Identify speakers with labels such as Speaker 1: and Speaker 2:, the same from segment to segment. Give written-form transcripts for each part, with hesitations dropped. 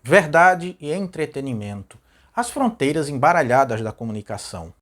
Speaker 1: Verdade e entretenimento. As fronteiras embaralhadas da comunicação.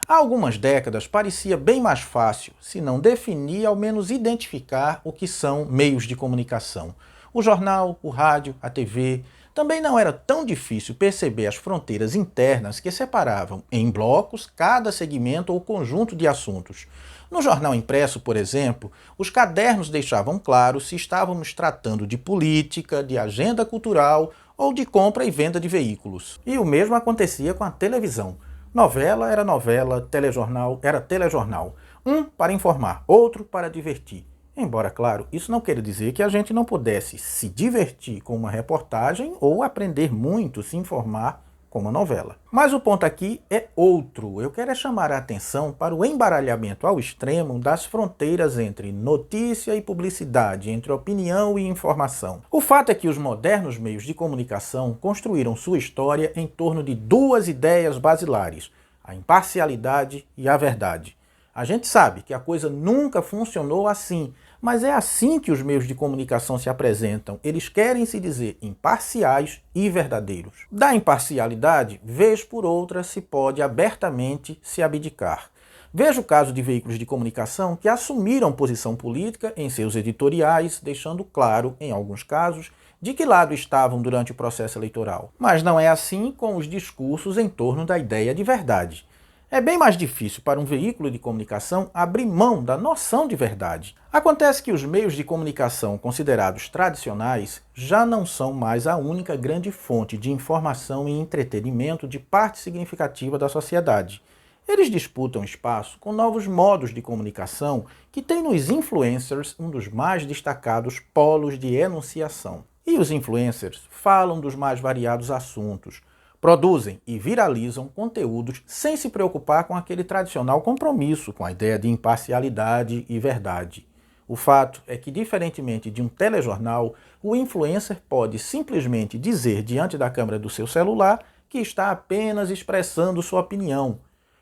Speaker 1: Há algumas décadas parecia bem mais fácil, se não definir, ao menos identificar o que são meios de comunicação. O jornal, o rádio, a TV. Também não era tão difícil perceber as fronteiras internas que separavam em blocos cada segmento ou conjunto de assuntos. No jornal impresso, por exemplo, os cadernos deixavam claro se estávamos tratando de política, de agenda cultural ou de compra e venda de veículos. E o mesmo acontecia com a televisão. Novela era novela, telejornal era telejornal. Um para informar, outro para divertir. Embora, claro, isso não queira dizer que a gente não pudesse se divertir com uma reportagem ou aprender muito se informar com uma novela. Mas o ponto aqui é outro. Eu quero chamar a atenção para o embaralhamento ao extremo das fronteiras entre notícia e publicidade, entre opinião e informação. O fato é que os modernos meios de comunicação construíram sua história em torno de duas ideias basilares: a imparcialidade e a verdade. A gente sabe que a coisa nunca funcionou assim, mas é assim que os meios de comunicação se apresentam. Eles querem se dizer imparciais e verdadeiros. Da imparcialidade, vez por outra, se pode abertamente se abdicar. Veja o caso de veículos de comunicação que assumiram posição política em seus editoriais, deixando claro, em alguns casos, de que lado estavam durante o processo eleitoral. Mas não é assim com os discursos em torno da ideia de verdade. É bem mais difícil para um veículo de comunicação abrir mão da noção de verdade. Acontece que os meios de comunicação considerados tradicionais já não são mais a única grande fonte de informação e entretenimento de parte significativa da sociedade. Eles disputam espaço com novos modos de comunicação que têm nos influencers um dos mais destacados polos de enunciação. E os influencers falam dos mais variados assuntos, produzem e viralizam conteúdos sem se preocupar com aquele tradicional compromisso com a ideia de imparcialidade e verdade. O fato é que, diferentemente de um telejornal, o influencer pode simplesmente dizer diante da câmera do seu celular que está apenas expressando sua opinião,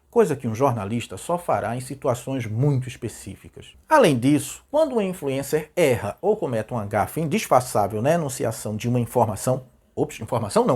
Speaker 1: coisa que um jornalista só fará em situações muito específicas. Além disso, quando um influencer erra ou comete uma gafe indisfarçável na enunciação de uma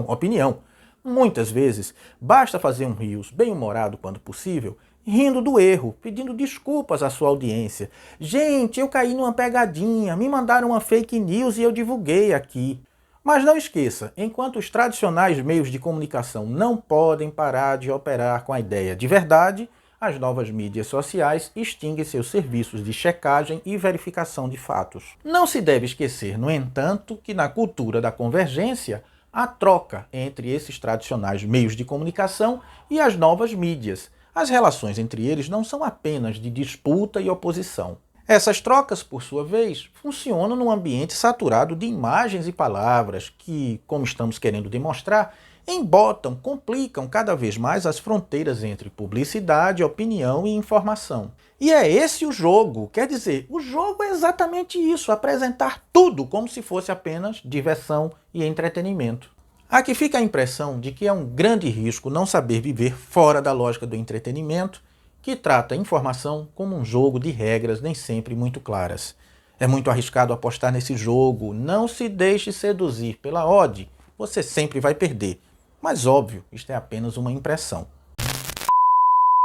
Speaker 1: opinião, muitas vezes, basta fazer um rios bem-humorado quando possível, rindo do erro, pedindo desculpas à sua audiência. Gente, eu caí numa pegadinha, me mandaram uma fake news e eu divulguei aqui. Mas não esqueça, enquanto os tradicionais meios de comunicação não podem parar de operar com a ideia de verdade, as novas mídias sociais extinguem seus serviços de checagem e verificação de fatos. Não se deve esquecer, no entanto, que na cultura da convergência, a troca entre esses tradicionais meios de comunicação e as novas mídias. As relações entre eles não são apenas de disputa e oposição. Essas trocas, por sua vez, funcionam num ambiente saturado de imagens e palavras que, como estamos querendo demonstrar, embotam, complicam cada vez mais as fronteiras entre publicidade, opinião e informação. E é esse o jogo, quer dizer, o jogo é exatamente isso, apresentar tudo como se fosse apenas diversão e entretenimento. Aqui fica a impressão de que é um grande risco não saber viver fora da lógica do entretenimento, que trata a informação como um jogo de regras nem sempre muito claras. É muito arriscado apostar nesse jogo, não se deixe seduzir pela odd, você sempre vai perder. Mas óbvio, isto é apenas uma impressão.